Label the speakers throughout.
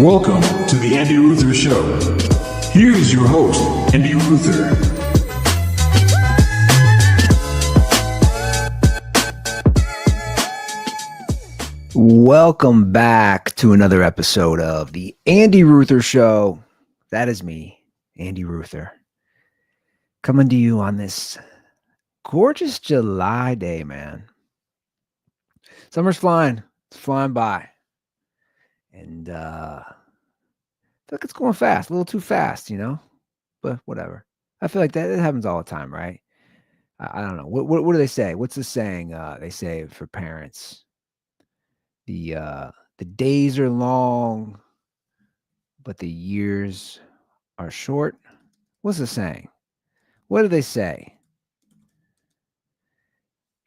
Speaker 1: Welcome to the Andy Ruther Show. Here is your host, Andy Ruther.
Speaker 2: Welcome back to another episode of the Andy Ruther Show. That is me, Andy Ruther, coming to you on this gorgeous July day, man. Summer's flying. It's flying by. And I feel like it's going fast, a little too fast, but whatever. I feel like that happens all the time, right? I don't know. What do they say? What's the saying they say for parents? The days are long, but the years are short. What's the saying? What do they say?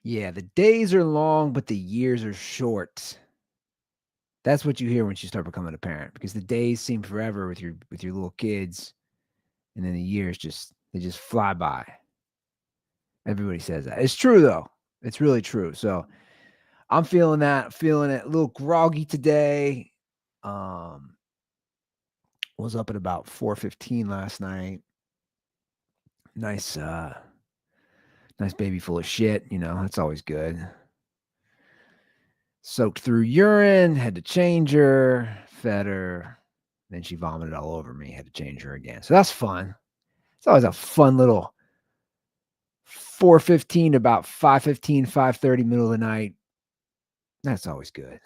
Speaker 2: Yeah, the days are long, but the years are short. That's what you hear when you start becoming a parent, because the days seem forever with your little kids, and then the years just fly by. Everybody says that. It's true though. It's really true. So I'm feeling it. A little groggy today. Was up at about 4:15 last night. Nice baby full of shit, that's always good. Soaked through urine, had to change her, fed her, then she vomited all over me, had to change her again. So that's fun. It's always a fun little 4:15 to about 5:15, 5:30, middle of the night. That's always good.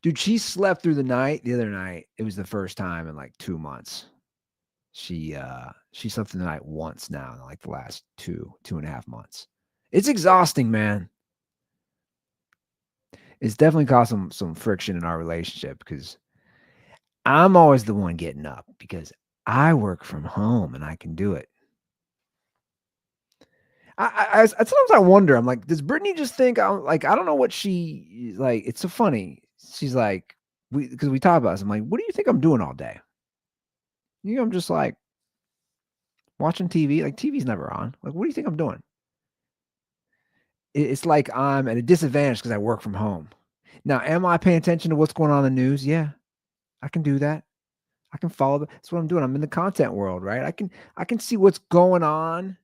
Speaker 2: Dude, she slept through the night the other night. It was the first time in like 2 months. She slept through the night once now in like the last 2.5 months. It's exhausting, man. It's definitely caused some friction in our relationship because I'm always the one getting up because I work from home and I can do it. I sometimes I wonder, I'm like, does Brittany just think I'm like, I don't know what she like. It's so funny. She's like, because we talk about this. I'm like, what do you think I'm doing all day? I'm just like watching TV. Like TV's never on. Like, what do you think I'm doing? It's like I'm at a disadvantage because I work from home. Now, am I paying attention to what's going on in the news? Yeah, I can do that. I can follow. That's what I'm doing. I'm in the content world, right? I can see what's going on.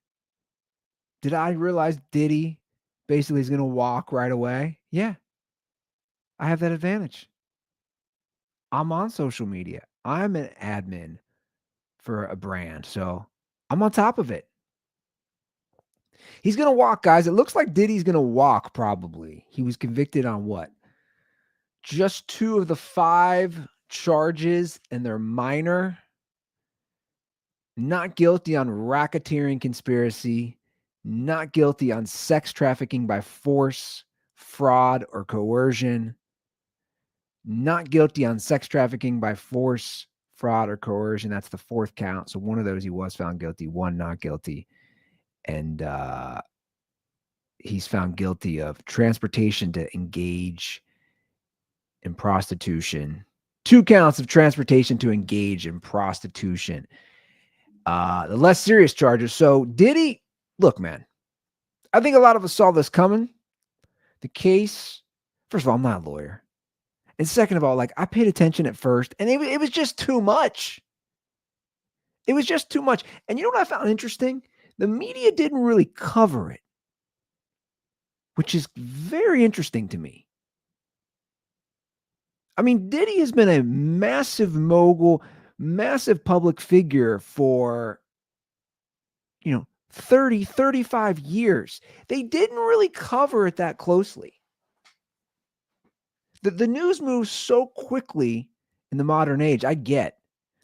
Speaker 2: Did I realize Diddy basically is going to walk right away? Yeah, I have that advantage. I'm on social media. I'm an admin for a brand, so I'm on top of it. He's going to walk, guys. It looks like Diddy's going to walk probably. He was convicted on what? Just 2 of the 5 charges, and they're minor. Not guilty on racketeering conspiracy. Not guilty on sex trafficking by force, fraud, or coercion. Not guilty on sex trafficking by force, fraud, or coercion. That's the 4th count. So one of those he was found guilty, 1 not guilty. And he's found guilty of transportation to engage in prostitution. 2 counts of transportation to engage in prostitution. The less serious charges. So Diddy, look, man, I think a lot of us saw this coming. The case, first of all, I'm not a lawyer. And second of all, like, I paid attention at first, and it was just too much. It was just too much. And you know what I found interesting? The media didn't really cover it, which is very interesting to me. I mean, Diddy has been a massive mogul, massive public figure for, 30, 35 years. They didn't really cover it that closely. The news moves so quickly in the modern age. I get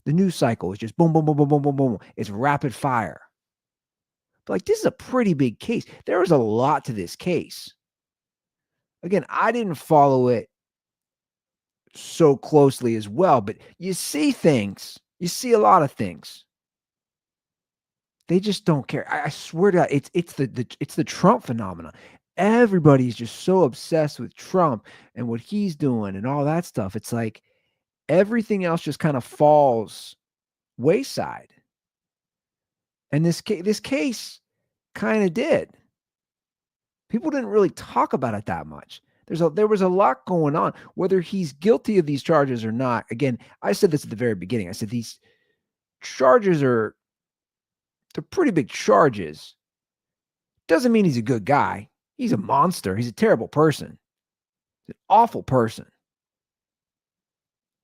Speaker 2: the news cycle is just boom, boom, boom, boom, boom, boom, boom. It's rapid fire. But like, this is a pretty big case. There was a lot to this case. Again, I didn't follow it so closely as well, but you see things. You see a lot of things. They just don't care. I swear to God, it's the Trump phenomenon. Everybody's just so obsessed with Trump and what he's doing and all that stuff. It's like everything else just kind of falls wayside. And this case kind of did. People didn't really talk about it that much. There was a lot going on. Whether he's guilty of these charges or not, again, I said this at the very beginning. I said these charges they're pretty big charges. Doesn't mean he's a good guy. He's a monster. He's a terrible person. He's an awful person.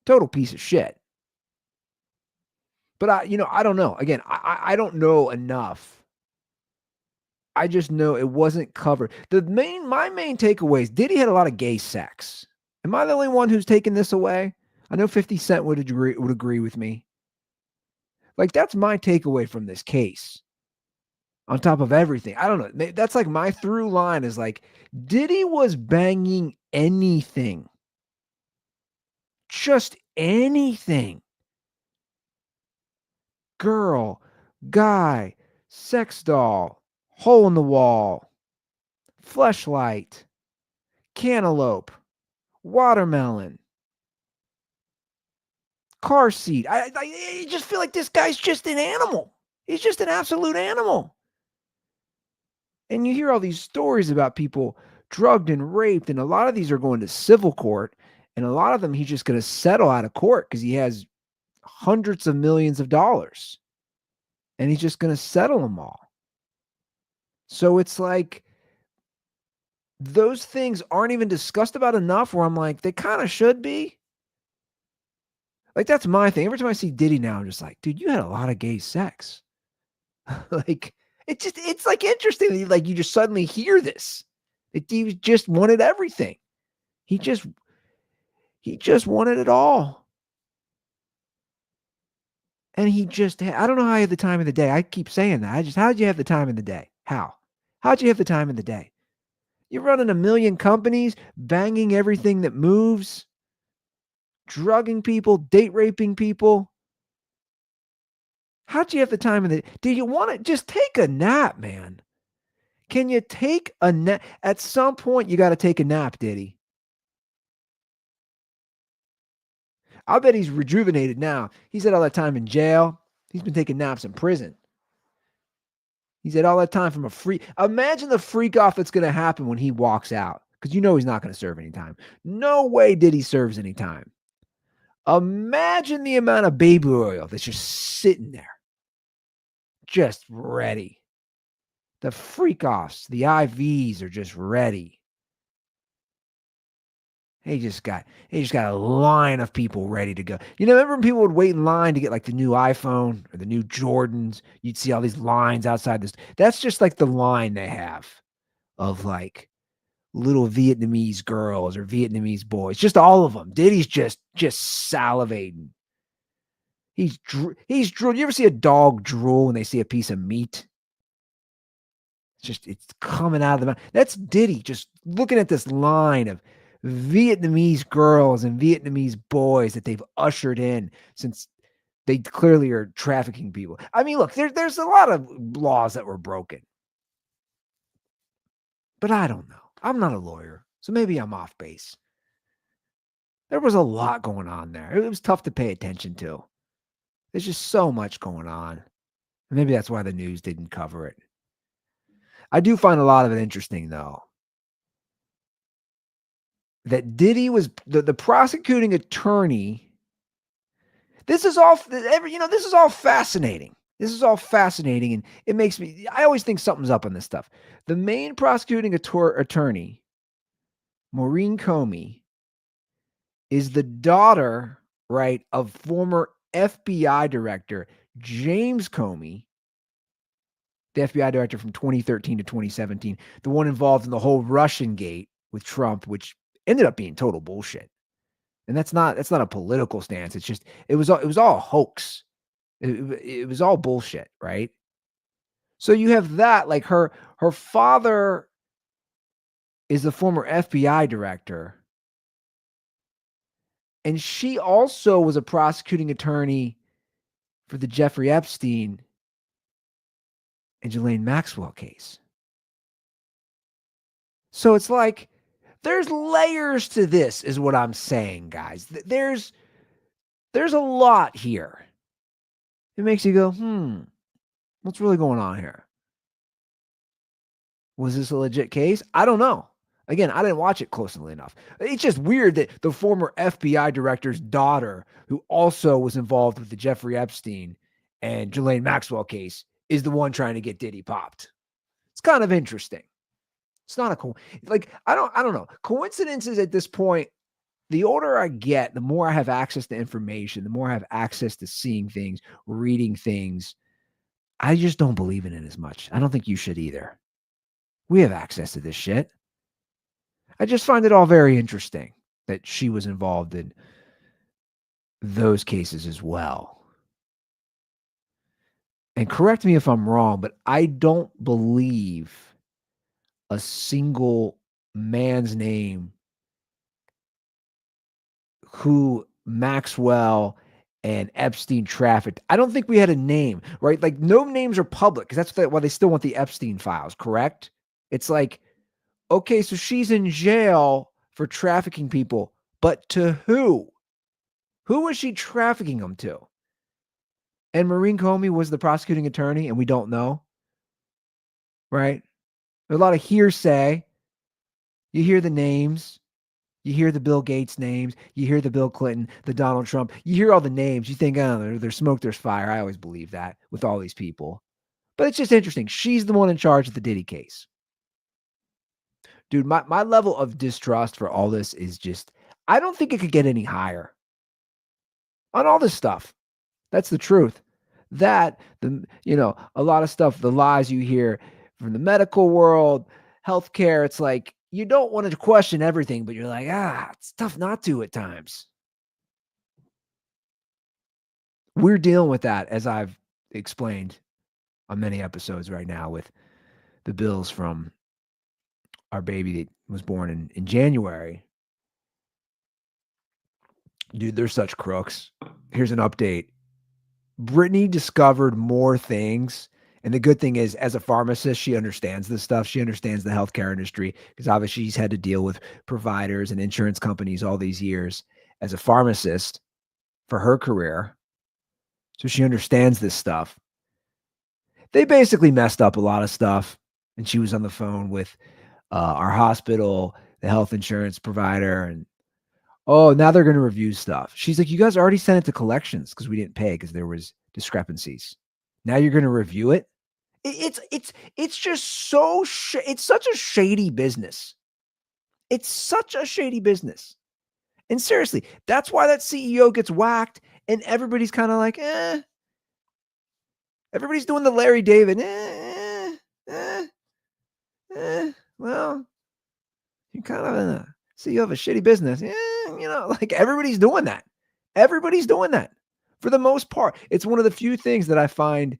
Speaker 2: Total piece of shit. But I don't know. Again, I don't know enough. I just know it wasn't covered. My main takeaway is Diddy had a lot of gay sex. Am I the only one who's taking this away? I know 50 Cent would agree with me. Like, that's my takeaway from this case. On top of everything, I don't know. That's like my through line is like Diddy was banging anything. Just anything. Girl, guy, sex doll, hole in the wall, fleshlight, cantaloupe, watermelon, car seat. I just feel like this guy's just an animal. He's just an absolute animal. And you hear all these stories about people drugged and raped, and a lot of these are going to civil court, and a lot of them he's just going to settle out of court because he has hundreds of millions of dollars, and he's just going to settle them all. So it's like those things aren't even discussed about enough where I'm like, they kind of should be. Like, that's my thing. Every time I see Diddy now, I'm just like, dude, you had a lot of gay sex. Like, it's like interesting. Like, you just suddenly hear this. He just wanted everything. He just wanted it all. And I don't know how he had the time of the day. I keep saying that. How'd you have the time of the day? How'd you have the time of the day? You're running a million companies, banging everything that moves, drugging people, date raping people. How'd you have the time of the day? Do you want to just take a nap, man? Can you take a nap? At some point, you got to take a nap, Diddy. I bet he's rejuvenated now. He's had all that time in jail. He's been taking naps in prison. He's had all that time from a free. Imagine the freak off that's going to happen when he walks out, because you know he's not going to serve any time. No way Diddy serves any time. Imagine the amount of baby oil that's just sitting there, just ready. The freak offs, the IVs are just ready. He just got a line of people ready to go. Remember when people would wait in line to get like the new iPhone or the new Jordans? You'd see all these lines outside this. That's just like the line they have of like little Vietnamese girls or Vietnamese boys. Just all of them. Diddy's just salivating. He's drool. You ever see a dog drool when they see a piece of meat? It's coming out of the mouth. That's Diddy just looking at this line of Vietnamese girls and Vietnamese boys that they've ushered in since they clearly are trafficking people. I mean, look, there's a lot of laws that were broken. But I don't know. I'm not a lawyer, so maybe I'm off base. There was a lot going on there. It was tough to pay attention to. There's just so much going on. Maybe that's why the news didn't cover it. I do find a lot of it interesting, though, that Diddy was the prosecuting attorney. This is all fascinating. This is all fascinating, and it makes me. I always think something's up on this stuff. The main prosecuting attorney, Maureen Comey, is the daughter, right, of former FBI director James Comey, the FBI director from 2013 to 2017, the one involved in the whole Russian gate with Trump, which ended up being total bullshit. And that's not a political stance. It's just it was all a hoax. It was all bullshit, right? So you have that, like her father is the former FBI director, and she also was a prosecuting attorney for the Jeffrey Epstein and Ghislaine Maxwell case. So it's like there's layers to this, is what I'm saying, guys. There's a lot here. It makes you go, what's really going on here? Was this a legit case? I don't know. Again, I didn't watch it closely enough. It's just weird that the former FBI director's daughter, who also was involved with the Jeffrey Epstein and Ghislaine Maxwell case, is the one trying to get Diddy popped. It's kind of interesting. It's not a I don't know. Coincidences at this point, the older I get, the more I have access to information, the more I have access to seeing things, reading things. I just don't believe in it as much. I don't think you should either. We have access to this shit. I just find it all very interesting that she was involved in those cases as well. And correct me if I'm wrong, but I don't believe a single man's name who Maxwell and Epstein trafficked. I don't think we had a name, right? Like no names are public because that's why they still want the Epstein files, correct? It's like, okay, so she's in jail for trafficking people, but to who? Who was she trafficking them to? And Maureen Comey was the prosecuting attorney, and we don't know, right? There's a lot of hearsay. You hear the names. You hear the Bill Gates names. You hear the Bill Clinton, the Donald Trump. You hear all the names. You think, oh, there's smoke, there's fire. I always believe that with all these people. But it's just interesting. She's the one in charge of the Diddy case. Dude, my level of distrust for all this is just, I don't think it could get any higher on all this stuff. That's the truth. That, a lot of stuff, the lies you hear from the medical world, healthcare, it's like, you don't want to question everything, but you're like, it's tough not to at times. We're dealing with that, as I've explained on many episodes right now, with the bills from our baby that was born in January. Dude, they're such crooks. Here's an update. Brittany discovered more things. And the good thing is, as a pharmacist, she understands this stuff. She understands the healthcare industry because obviously she's had to deal with providers and insurance companies all these years as a pharmacist for her career. So she understands this stuff. They basically messed up a lot of stuff. And she was on the phone with our hospital, the health insurance provider, and now they're going to review stuff. She's like, you guys already sent it to collections because we didn't pay because there was discrepancies. Now you're going to review it. It's just so it's such a shady business. It's such a shady business. And seriously, that's why that CEO gets whacked and everybody's kind of like, everybody's doing the Larry David. Well, you're kind of in a CEO of a shitty business. Like everybody's doing that. Everybody's doing that for the most part. It's one of the few things that I find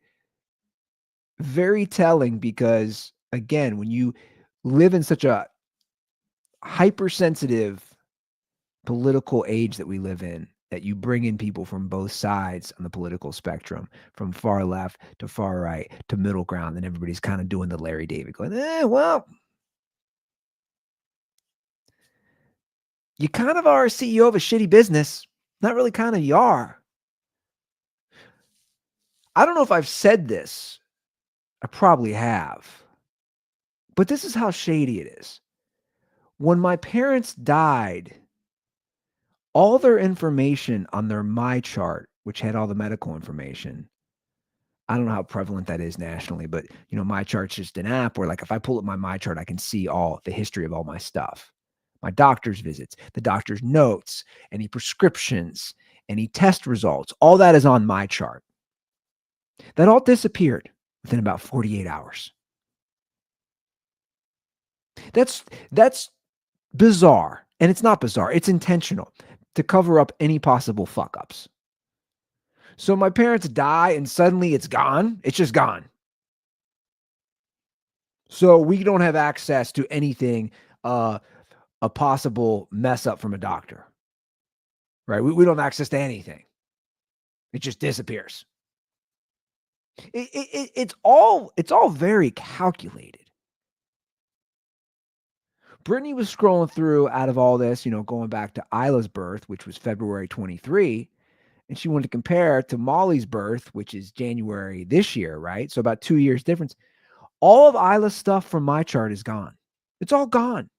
Speaker 2: very telling because, again, when you live in such a hypersensitive political age that we live in, that you bring in people from both sides on the political spectrum, from far left to far right to middle ground, and everybody's kind of doing the Larry David going, well, you kind of are a CEO of a shitty business. Not really kind of, you are. I don't know if I've said this. I probably have. But this is how shady it is. When my parents died, all their information on their My Chart, which had all the medical information, I don't know how prevalent that is nationally, but My Chart's just an app where, like, if I pull up my My Chart, I can see all the history of all my stuff. My doctor's visits, the doctor's notes, any prescriptions, any test results, all that is on My Chart. That all disappeared within about 48 hours. That's bizarre. And it's not bizarre. It's intentional to cover up any possible fuck ups. So my parents die and suddenly it's gone. It's just gone. So we don't have access to anything, a possible mess up from a doctor, right? We don't have access to anything. It just disappears. It's all very calculated. Brittany was scrolling through out of all this, going back to Isla's birth, which was February 23, and she wanted to compare to Molly's birth, which is January this year, right? So about 2 years difference. All of Isla's stuff from My Chart is gone. It's all gone.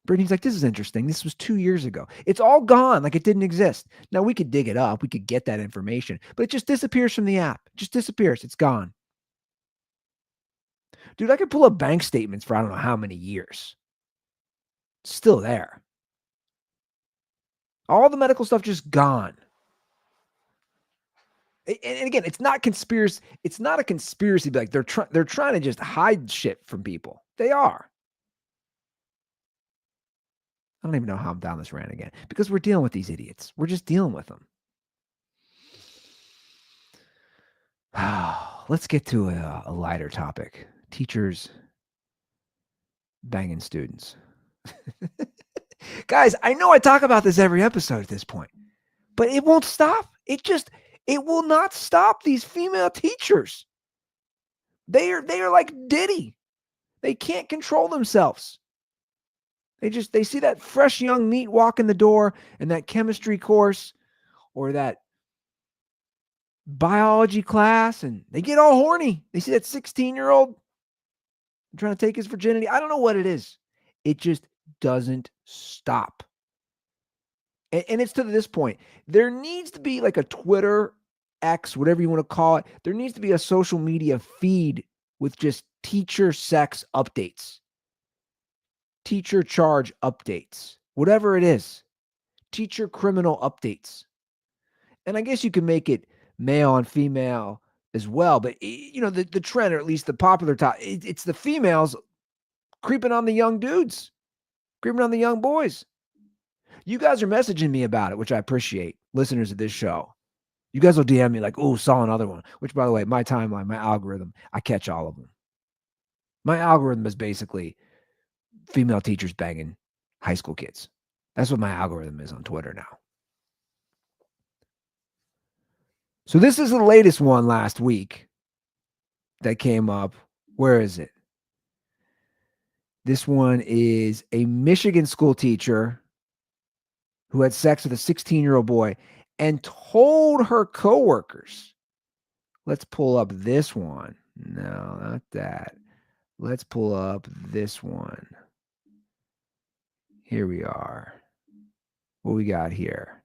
Speaker 2: Brittany's like, this is interesting. This was 2 years ago. It's all gone, like it didn't exist. Now we could dig it up. We could get that information, but it just disappears from the app. It just disappears. It's gone. Dude, I could pull up bank statements for I don't know how many years. It's still there. All the medical stuff just gone. And again, it's not conspiracy. It's not a conspiracy. Like they're trying to just hide shit from people. They are. I don't even know how I'm down this rant again because we're dealing with these idiots. We're just dealing with them. Let's get to a lighter topic. Teachers banging students. Guys, I know I talk about this every episode at this point, but it won't stop. It will not stop these female teachers. They are like Diddy. They can't control themselves. They see that fresh young meat walk in the door in that chemistry course or that biology class, and they get all horny. They see that 16-year-old trying to take his virginity. I don't know what it is. It just doesn't stop. And it's to this point. There needs to be like a Twitter, X, whatever you want to call it. There needs to be a social media feed with just teacher sex updates, teacher charge updates, whatever it is, teacher criminal updates. And I guess you can make it male and female as well. But, the trend, or at least the popular top, it's the females creeping on the young dudes, creeping on the young boys. You guys are messaging me about it, which I appreciate, listeners of this show. You guys will DM me like, oh, saw another one, which, by the way, my timeline, my algorithm, I catch all of them. My algorithm is basically female teachers banging high school kids. That's what my algorithm is on Twitter now. So this is the latest one last week that came up. Where is it? This one is a Michigan school teacher who had sex with a 16-year-old boy and told her coworkers. Let's pull up this one. No, not that. Let's pull up this one. Here we are. What we got here?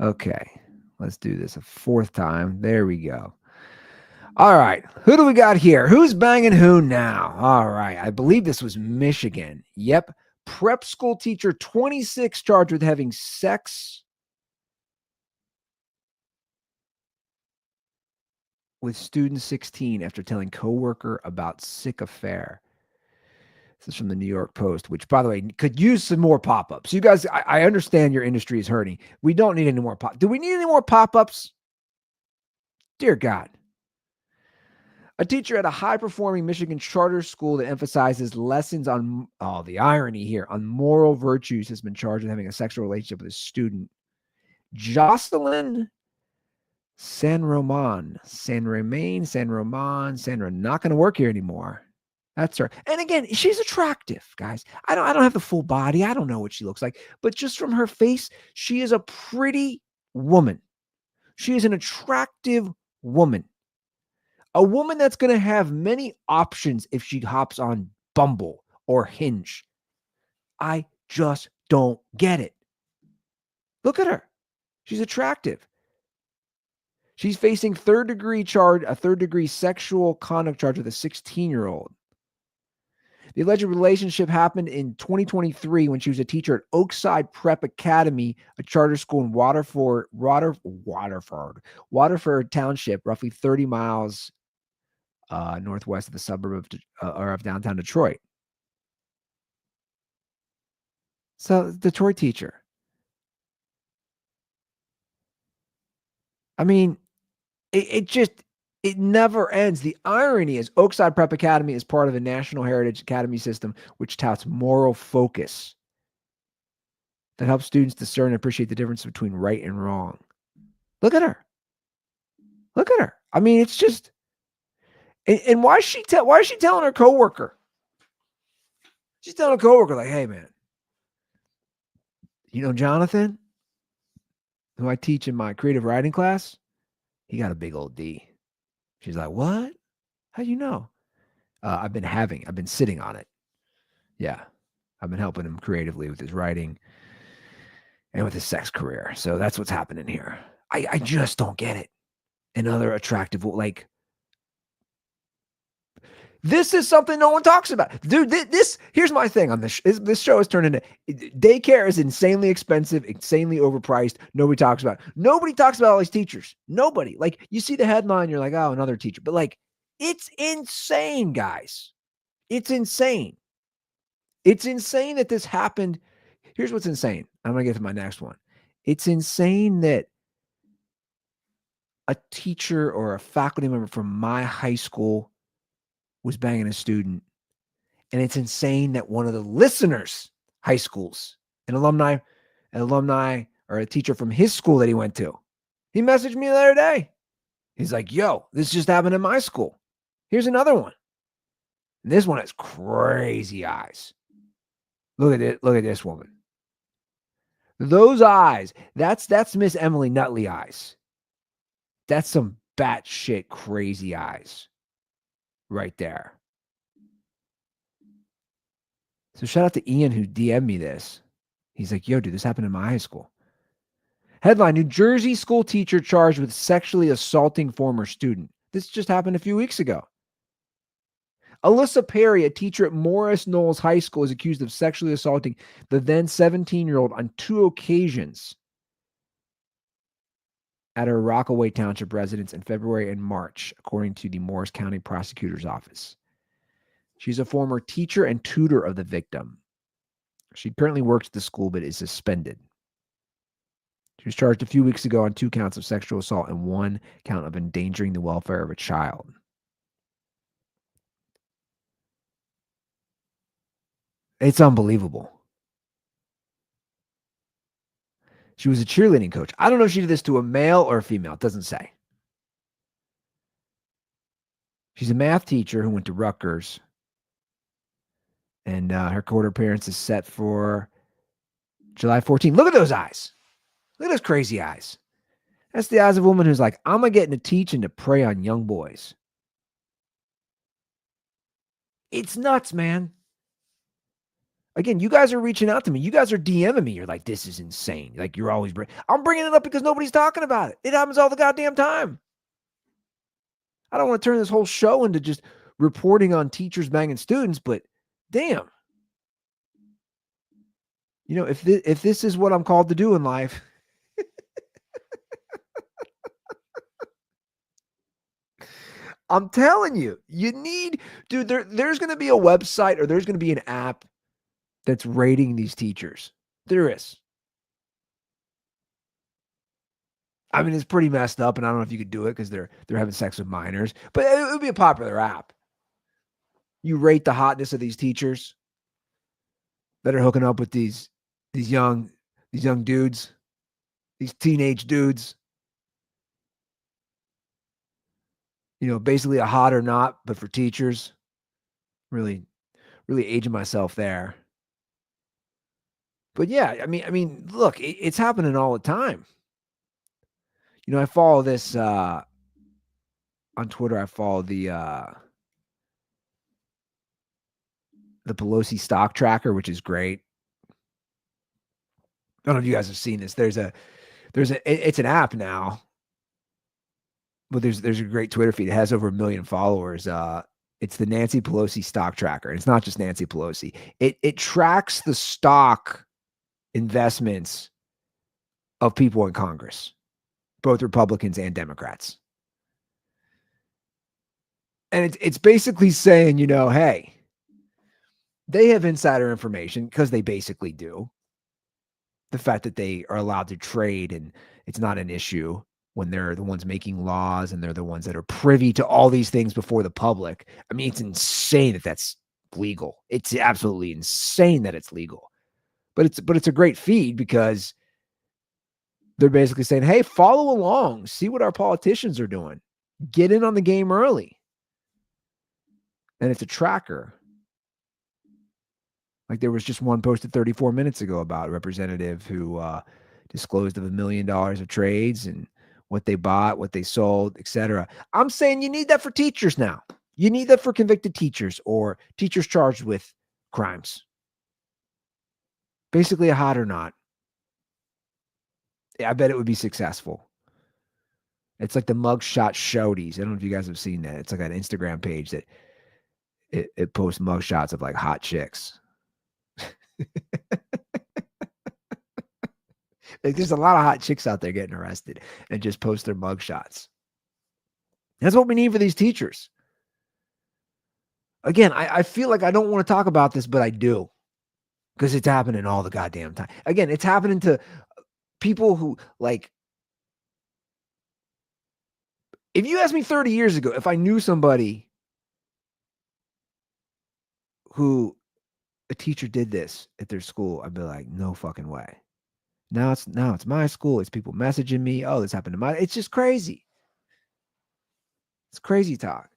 Speaker 2: Okay, let's do this a fourth time. There we go. All right, who do we got here? Who's banging who now? All right, I believe this was Michigan. Yep, prep school teacher 26 charged with having sex with student 16 after telling coworker about sick affair. This is from the New York Post, which, by the way, could use some more pop-ups. You guys, I understand your industry is hurting. We don't need any more Do we need any more pop-ups? Dear God. A teacher at a high-performing Michigan charter school that emphasizes lessons on, the irony here, on moral virtues has been charged with having a sexual relationship with a student. Jocelyn Sandra, not going to work here anymore. That's her. And again, she's attractive, guys. I don't have the full body. I don't know what she looks like, but just from her face, she is a pretty woman. She is an attractive woman. A woman that's going to have many options if she hops on Bumble or Hinge. I just don't get it. Look at her. She's attractive. She's facing a third degree sexual conduct charge with a 16-year-old. The alleged relationship happened in 2023 when she was a teacher at Oakside Prep Academy, a charter school in Waterford Township, roughly 30 miles northwest of the suburb of downtown Detroit. So, Detroit teacher. I mean, it never ends. The irony is Oakside Prep Academy is part of a National Heritage Academy system which touts moral focus that helps students discern and appreciate the difference between right and wrong. Look at her. Look at her. I mean, it's just, and why is she telling her coworker? She's telling her coworker, like, hey, man, Jonathan, who I teach in my creative writing class, he got a big old D. She's like, what? How do you know? I've been sitting on it. Yeah. I've been helping him creatively with his writing and with his sex career. So that's what's happening here. I just don't get it. Another attractive, like, this is something no one talks about. Dude, here's my thing on this. This show has turned into, daycare is insanely expensive, insanely overpriced. Nobody talks about it. Nobody talks about all these teachers. Nobody. Like, you see the headline, you're like, oh, another teacher. But like, it's insane, guys. It's insane. It's insane that this happened. Here's what's insane. I'm going to get to my next one. It's insane that a teacher or a faculty member from my high school was banging a student. And it's insane that one of the listeners' high schools, an alumni or a teacher from his school that he went to, he messaged me the other day. He's like, yo, this just happened in my school. Here's another one. And this one has crazy eyes. Look at it. Look at this woman. Those eyes, that's Miss Emily Nutley eyes. That's some batshit crazy eyes right there. So shout out to Ian who DM'd me this. He's like, yo, dude, this happened in my high school. Headline, New Jersey school teacher charged with sexually assaulting former student. This just happened a few weeks ago. Alyssa Perry, a teacher at Morris Knowles High School, is accused of sexually assaulting the then 17-year-old on 2 occasions at her Rockaway Township residence in February and March, according to the Morris County Prosecutor's Office. She's a former teacher and tutor of the victim. She currently works at the school but is suspended. She was charged a few weeks ago on 2 counts of sexual assault and 1 count of endangering the welfare of a child. It's unbelievable. She was a cheerleading coach. I don't know if she did this to a male or a female. It doesn't say. She's a math teacher who went to Rutgers. And her court appearance is set for July 14th. Look at those eyes. Look at those crazy eyes. That's the eyes of a woman who's like, I'm going to get into teach and to prey on young boys. It's nuts, man. Again, you guys are reaching out to me. You guys are DMing me. You're like, this is insane. Like, you're always I'm bringing it up because nobody's talking about it. It happens all the goddamn time. I don't want to turn this whole show into just reporting on teachers banging students, but damn. You know, if this is what I'm called to do in life, I'm telling you, you need, dude, there's going to be a website or there's going to be an app that's rating these teachers. There is. I mean, it's pretty messed up, and I don't know if you could do it because they're having sex with minors, but it would be a popular app. You rate the hotness of these teachers that are hooking up with these young dudes, these teenage dudes. You know, basically a hot or not, but for teachers. Really, really aging myself there. But yeah, I mean, look, it's happening all the time. You know, I follow this on Twitter. I follow the Pelosi stock tracker, which is great. I don't know if you guys have seen this. It's an app now, but there's a great Twitter feed. It has over 1 million followers. It's the Nancy Pelosi stock tracker. And it's not just Nancy Pelosi. It tracks the stock investments of people in Congress, both Republicans and Democrats. And it's basically saying, you know, hey, they have insider information because they basically do. The fact that they are allowed to trade and it's not an issue when they're the ones making laws and they're the ones that are privy to all these things before the public. I mean, it's insane that that's legal. It's absolutely insane that it's legal. But it's a great feed because they're basically saying, hey, follow along, see what our politicians are doing. Get in on the game early. And it's a tracker. Like there was just one posted 34 minutes ago about a representative who disclosed of $1 million of trades and what they bought, what they sold, etc. I'm saying you need that for teachers now. You need that for convicted teachers or teachers charged with crimes. Basically a hot or not. I bet it would be successful. It's like the mugshot shodies. I don't know if you guys have seen that. It's like an Instagram page that it posts mugshots of like hot chicks. Like, there's a lot of hot chicks out there getting arrested and just post their mugshots. That's what we need for these teachers. Again, I feel like I don't want to talk about this, but I do. Because it's happening all the goddamn time. Again, it's happening to people who, like, if you asked me 30 years ago, if I knew somebody who a teacher did this at their school, I'd be like, no fucking way. Now it's my school. It's people messaging me. Oh, this happened to my. It's just crazy. It's crazy talk.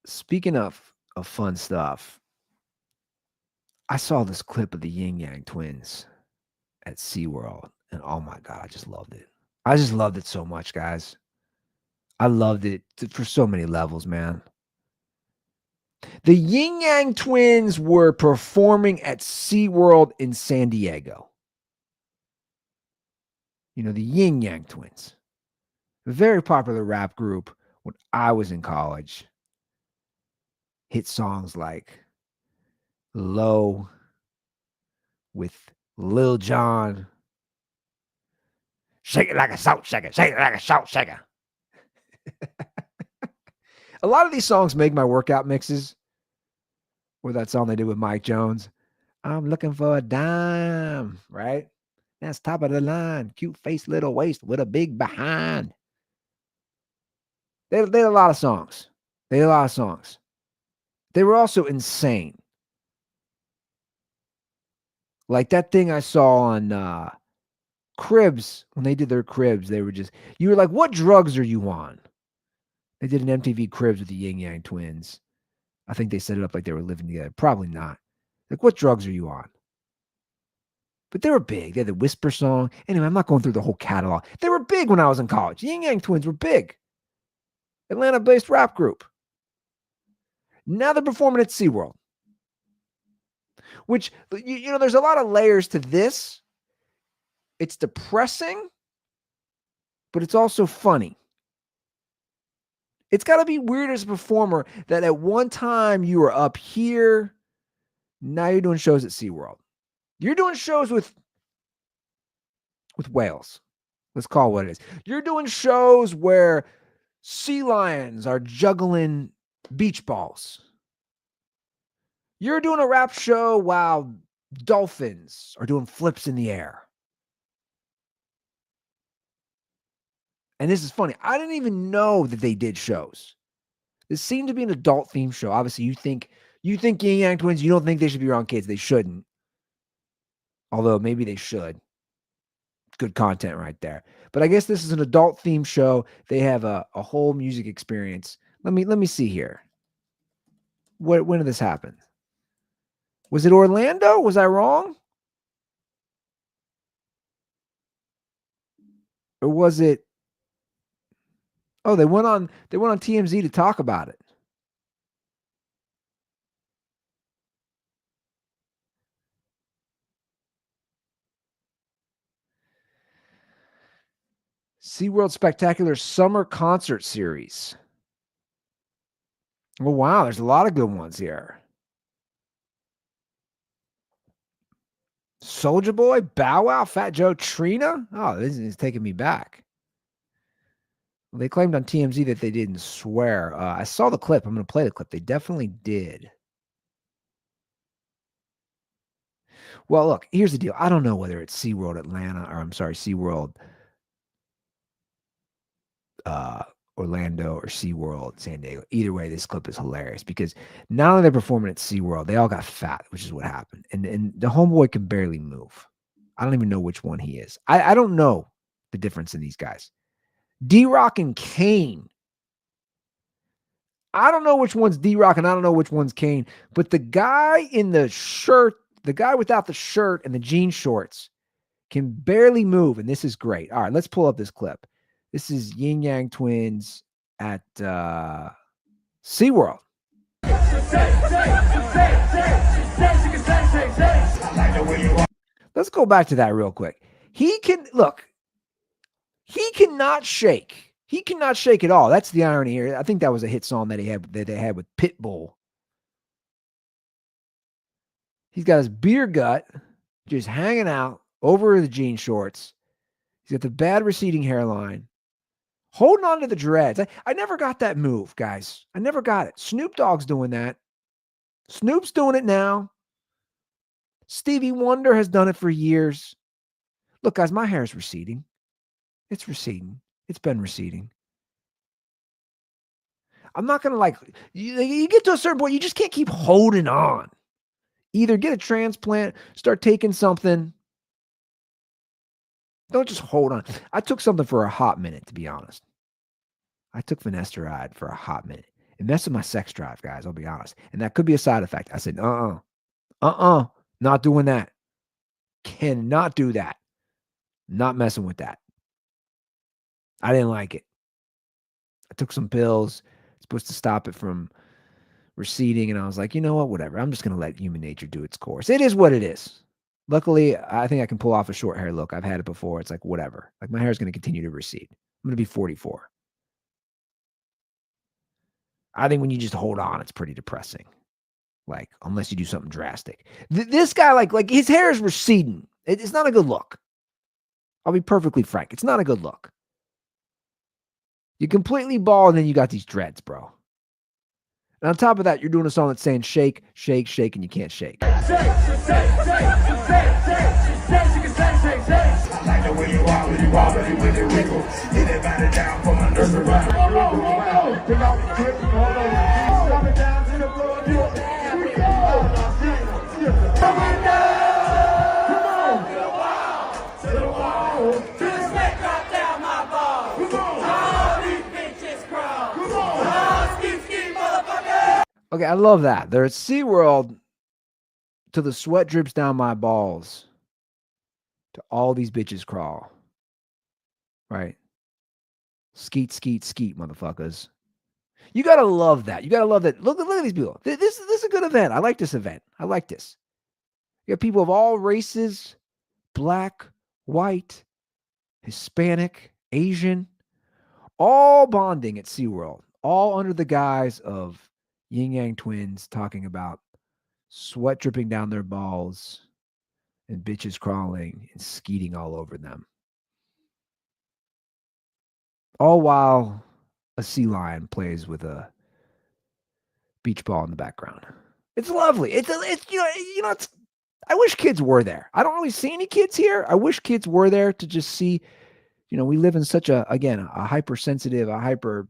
Speaker 2: Speaking of fun stuff, I saw this clip of the Ying Yang Twins at SeaWorld, and oh my God, I just loved it. I just loved it so much, guys. I loved it for so many levels, man. The Ying Yang Twins were performing at SeaWorld in San Diego. You know, the Ying Yang Twins. A very popular rap group when I was in college. Hit songs like Low with Lil Jon. Shake it like a salt shaker. Shake it like a salt shaker. A lot of these songs make my workout mixes. Or that song they did with Mike Jones. I'm looking for a dime, right? That's top of the line. Cute face, little waist with a big behind. They had a lot of songs. They were also insane. Like that thing I saw on Cribs, when they did their Cribs, you were like, what drugs are you on? They did an MTV Cribs with the Ying Yang Twins. I think they set it up like they were living together. Probably not. Like, what drugs are you on? But they were big. They had the Whisper song. Anyway, I'm not going through the whole catalog. They were big when I was in college. Ying Yang Twins were big. Atlanta-based rap group. Now they're performing at SeaWorld. Which, you know, there's a lot of layers to this. It's depressing, but it's also funny. It's got to be weird as a performer that at one time you were up here, now you're doing shows at SeaWorld. You're doing shows with whales. Let's call it what it is. You're doing shows where sea lions are juggling beach balls. You're doing a rap show while dolphins are doing flips in the air. And this is funny. I didn't even know that they did shows. This seemed to be an adult themed show. Obviously, you think Ying Yang Twins, you don't think they should be around kids. They shouldn't. Although maybe they should. Good content right there. But I guess this is an adult themed show. They have a whole music experience. Let me see here. When did this happen? Was it Orlando? Was I wrong? Or was it? Oh, they went on TMZ to talk about it. SeaWorld Spectacular Summer Concert Series. Oh, wow. There's a lot of good ones here. Soulja Boy, Bow Wow, Fat Joe, Trina. Oh, this is taking me back. Well, they claimed on TMZ that they didn't swear. I saw the clip. I'm going to play the clip. They definitely did. Well, look, here's the deal. I don't know whether it's SeaWorld Atlanta or SeaWorld Orlando or SeaWorld San Diego. Either way, this clip is hilarious because not only they're performing at SeaWorld, they all got fat, which is what happened. And the homeboy can barely move. I don't even know which one he is. I don't know the difference in these guys. D-Rock and Kane. I don't know which one's D-Rock and I don't know which one's Kane, but the guy in the shirt, the guy without the shirt and the jean shorts can barely move, and this is great. All right, let's pull up this clip. This is Ying Yang Twins at SeaWorld. let's go back to that real quick. He cannot shake. He cannot shake at all. That's the irony here. I think that was a hit song that they had with Pitbull. He's got his beer gut just hanging out over the jean shorts. He's got the bad receding hairline, holding on to the dreads. I never got that move, guys. I never got it. Snoop Dogg's doing that. Snoop's doing it now. Stevie Wonder has done it for years. Look, guys, my hair is receding. It's receding. It's been receding. I'm not going to you get to a certain point, you just can't keep holding on. Either get a transplant, start taking something. Don't just hold on. I took something for a hot minute, to be honest. I took finasteride for a hot minute. It messed with my sex drive, guys, I'll be honest. And that could be a side effect. I said, not doing that. Cannot do that. Not messing with that. I didn't like it. I took some pills. It's supposed to stop it from receding. And I was like, you know what? Whatever. I'm just going to let human nature do its course. It is what it is. Luckily, I think I can pull off a short hair look. I've had it before. It's like, whatever. Like, my hair is going to continue to recede. I'm going to be 44. I think when you just hold on, it's pretty depressing. Like, unless you do something drastic. This guy, like his hair is receding. It's not a good look. I'll be perfectly frank. It's not a good look. You're completely bald, and then you got these dreads, bro. And on top of that, you're doing a song that's saying shake, shake, shake, and you can't shake.
Speaker 3: I like the way you are when you already with it wiggle. Hit it back down for my nurse around. Take off the trip, drop it down to the floor. Come on down. To the wall. To the wall. To the sweat drop down my balls. Come on. All these bitches crawl. Come on. Ski, motherfucker.
Speaker 2: Okay, I love that. They're at SeaWorld till the sweat drips down my balls. To all these bitches crawl. Right? Skeet, skeet, skeet, motherfuckers. You gotta love that. You gotta love that. Look at these people. This is a good event. I like this event. I like this. You got people of all races, black, white, Hispanic, Asian, all bonding at SeaWorld, all under the guise of Ying Yang Twins talking about sweat dripping down their balls and bitches crawling and skeeting all over them. All while a sea lion plays with a beach ball in the background. It's lovely. It's I wish kids were there. I don't really see any kids here. I wish kids were there to just see, we live in such a hypersensitive, a hyper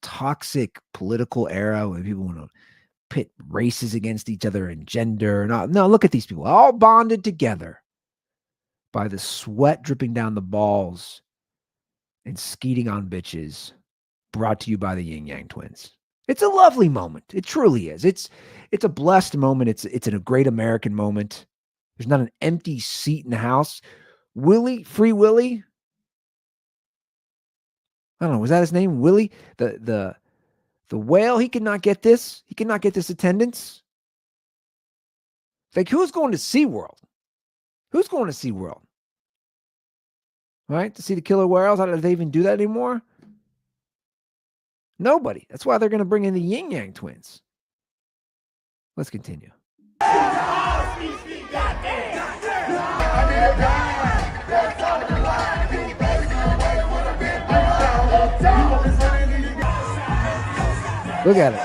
Speaker 2: toxic political era where people want to pit races against each other and gender. No, look at these people all bonded together by the sweat dripping down the balls and skeeting on bitches, brought to you by the Ying Yang Twins. It's a lovely moment. It truly is. It's a blessed moment. It's a great American moment. There's not an empty seat in the house. Free Willie. I don't know. Was that his name? Willie? The whale, he could not get this. He could not get this attendance. Like, who's going to SeaWorld? Who's going to SeaWorld? Right? To see the killer whales? How do they even do that anymore? Nobody. That's why they're going to bring in the Ying Yang Twins. Let's continue. Look at it.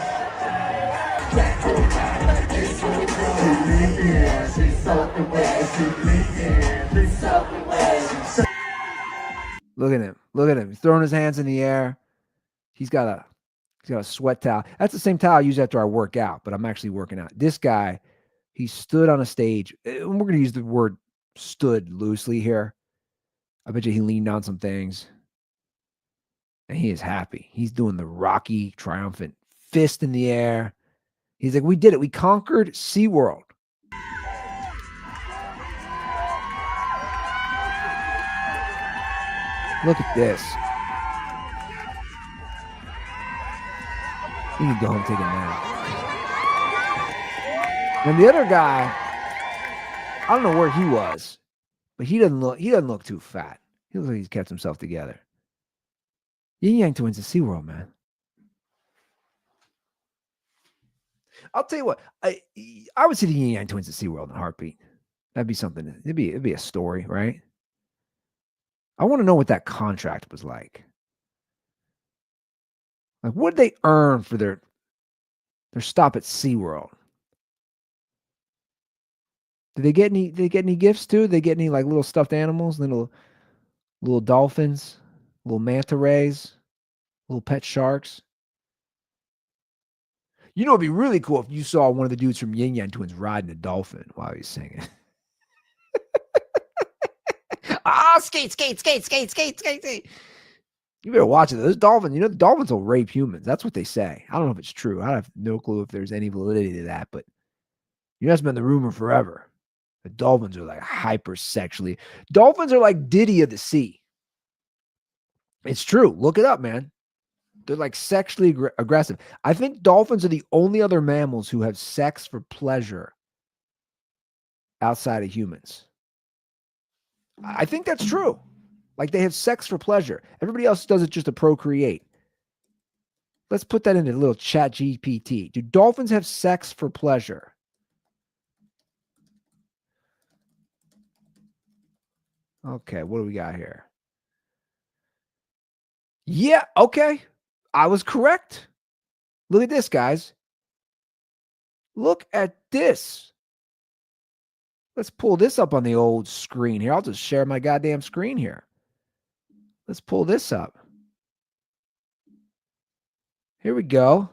Speaker 2: Look at him. Look at him. He's throwing his hands in the air. He's got a sweat towel. That's the same towel I use after I work out, but I'm actually working out. This guy, he stood on a stage. And we're going to use the word stood loosely here. I bet you he leaned on some things. And he is happy. He's doing the Rocky triumphant fist in the air. He's like, we did it. We conquered SeaWorld. Look at this. You can go home and take a nap. And the other guy, I don't know where he was, but he doesn't look too fat. He looks like he's kept himself together. Ying Yang Twins at SeaWorld, man. I'll tell you what, I would see the Ying Yang Twins at SeaWorld in a heartbeat. That'd be something. It'd be a story, right? I want to know what that contract was like. Like, what did they earn for their stop at SeaWorld? Did they get any gifts too? Did they get any like little stuffed animals, little dolphins, little manta rays, little pet sharks? You know, it'd be really cool if you saw one of the dudes from Ying Yang Twins riding a dolphin while he's singing. Skate. You better watch it. Those dolphins, the dolphins will rape humans. That's what they say. I don't know if it's true. I have no clue if there's any validity to that, but that's been the rumor forever. The dolphins are like hyper sexually. Dolphins are like Diddy of the sea. It's true. Look it up, man. They're like sexually aggressive. I think dolphins are the only other mammals who have sex for pleasure outside of humans. I think that's true. Like they have sex for pleasure. Everybody else does it just to procreate. Let's put that into a little chat GPT. Do dolphins have sex for pleasure? Okay, what do we got here? Yeah, okay. I was correct. Look at this, guys. Look at this. Let's pull this up on the old screen here. I'll just share my goddamn screen here. Let's pull this up. Here we go.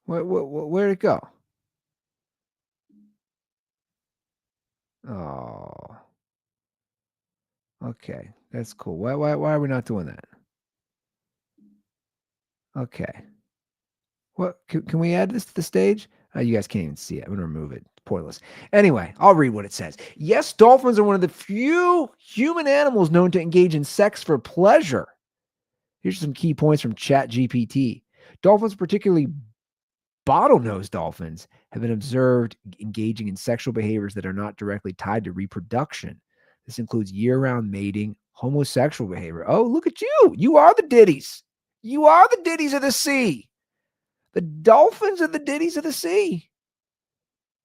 Speaker 2: Where'd it go? Oh. Okay, that's cool. Why are we not doing that? Okay. What can we add this to the stage? You guys can't even see it. I'm gonna remove it. Pointless. Anyway, I'll read what it says. Yes, dolphins are one of the few human animals known to engage in sex for pleasure. Here's some key points from ChatGPT. Dolphins, particularly bottlenose dolphins, have been observed engaging in sexual behaviors that are not directly tied to reproduction. This includes year-round mating, homosexual behavior. Oh, look at you. You are the Diddies. You are the Diddies of the sea. The dolphins are the Diddies of the sea.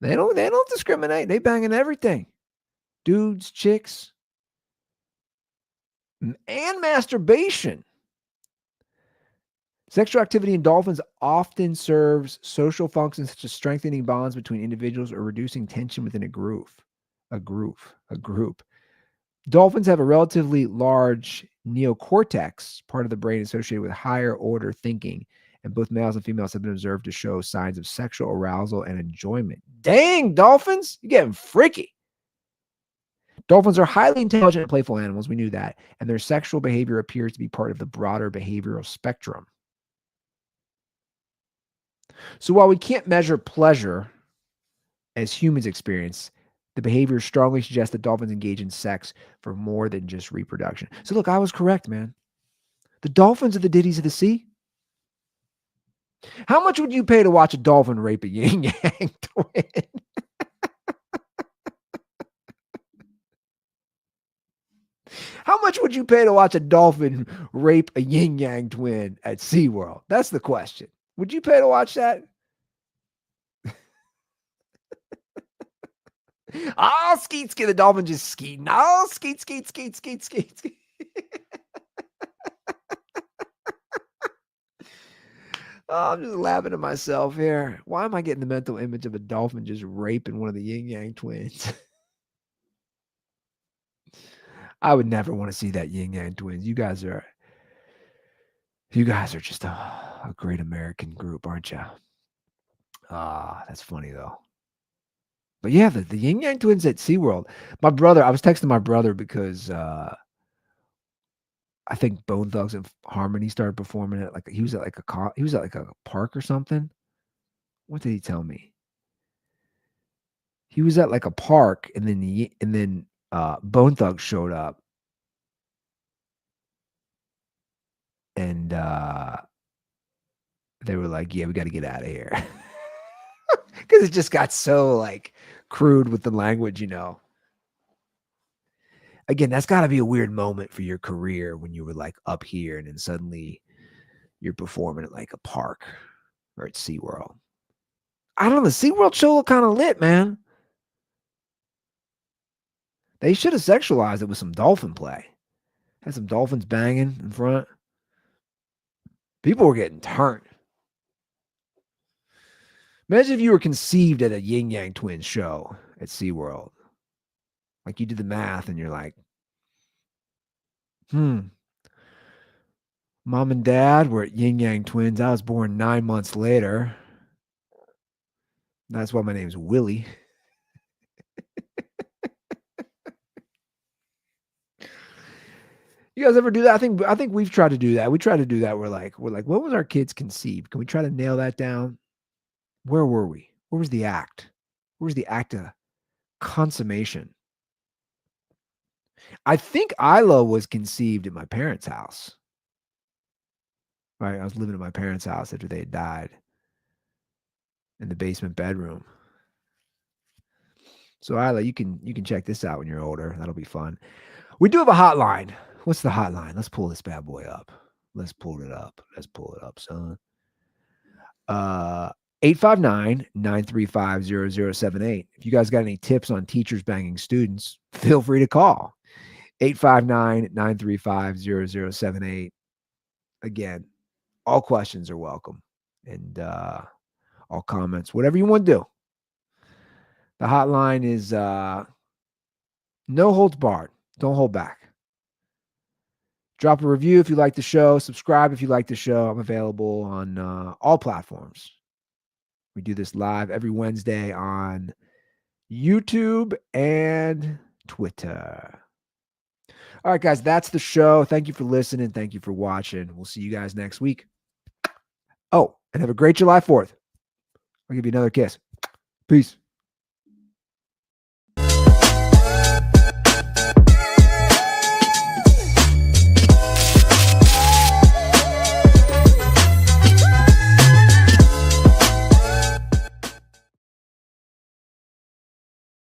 Speaker 2: They don't discriminate. They banging everything. Dudes, chicks, and masturbation. Sexual activity in dolphins often serves social functions such as strengthening bonds between individuals or reducing tension within a group. Dolphins have a relatively large neocortex, part of the brain associated with higher order thinking, and both males and females have been observed to show signs of sexual arousal and enjoyment. Dang, dolphins, you're getting freaky. Dolphins are highly intelligent and playful animals. We knew that. And their sexual behavior appears to be part of the broader behavioral spectrum. So while we can't measure pleasure as humans experience, the behavior strongly suggests that dolphins engage in sex for more than just reproduction. So look, I was correct, man. The dolphins are the Diddies of the sea. How much would you pay to watch a dolphin rape a Ying Yang twin? How much would you pay to watch a dolphin rape a Ying Yang twin at SeaWorld? That's the question. Would you pay to watch that? Oh, skeet. The dolphin just skeeting. Oh, skeet. Oh, I'm just laughing at myself here. Why am I getting the mental image of a dolphin just raping one of the Ying Yang twins? I would never want to see that Ying Yang Twins. You guys are just a great American group, aren't you? That's funny though. But yeah, the Ying Yang Twins at SeaWorld. I was texting my brother because I think Bone Thugs and Harmony started performing it. Like he was at like a park or something. What did he tell me? He was at like a park, and then Bone Thugs showed up, and they were like, "Yeah, we got to get out of here." Because it just got so like crude with the language, you know. Again, that's got to be a weird moment for your career when you were like up here and then suddenly you're performing at like a park or at SeaWorld. I don't know. The SeaWorld show looked kind of lit, man. They should have sexualized it with some dolphin play. Had some dolphins banging in front. People were getting turned. Imagine if you were conceived at a Ying Yang Twins show at SeaWorld. Like you did the math and you're like, Mom and Dad were at Ying Yang Twins. I was born 9 months later. That's why my name's Willie. You guys ever do that? I think we've tried to do that. We try to do that. We're like, when was our kids conceived? Can we try to nail that down? Where were we? Where was the act? Where was the act of consummation? I think Isla was conceived at my parents' house. Right, I was living at my parents' house after they had died in the basement bedroom. So Isla, you can check this out when you're older. That'll be fun. We do have a hotline. What's the hotline? Let's pull this bad boy up. Let's pull it up, son. 859-935-0078. If you guys got any tips on teachers banging students, feel free to call. 859-935-0078. Again, all questions are welcome. And all comments, whatever you want to do. The hotline is no holds barred. Don't hold back. Drop a review if you like the show. Subscribe if you like the show. I'm available on all platforms. We do this live every Wednesday on YouTube and Twitter. All right, guys, that's the show. Thank you for listening. Thank you for watching. We'll see you guys next week. Oh, and have a great July 4th. I'll give you another kiss. Peace.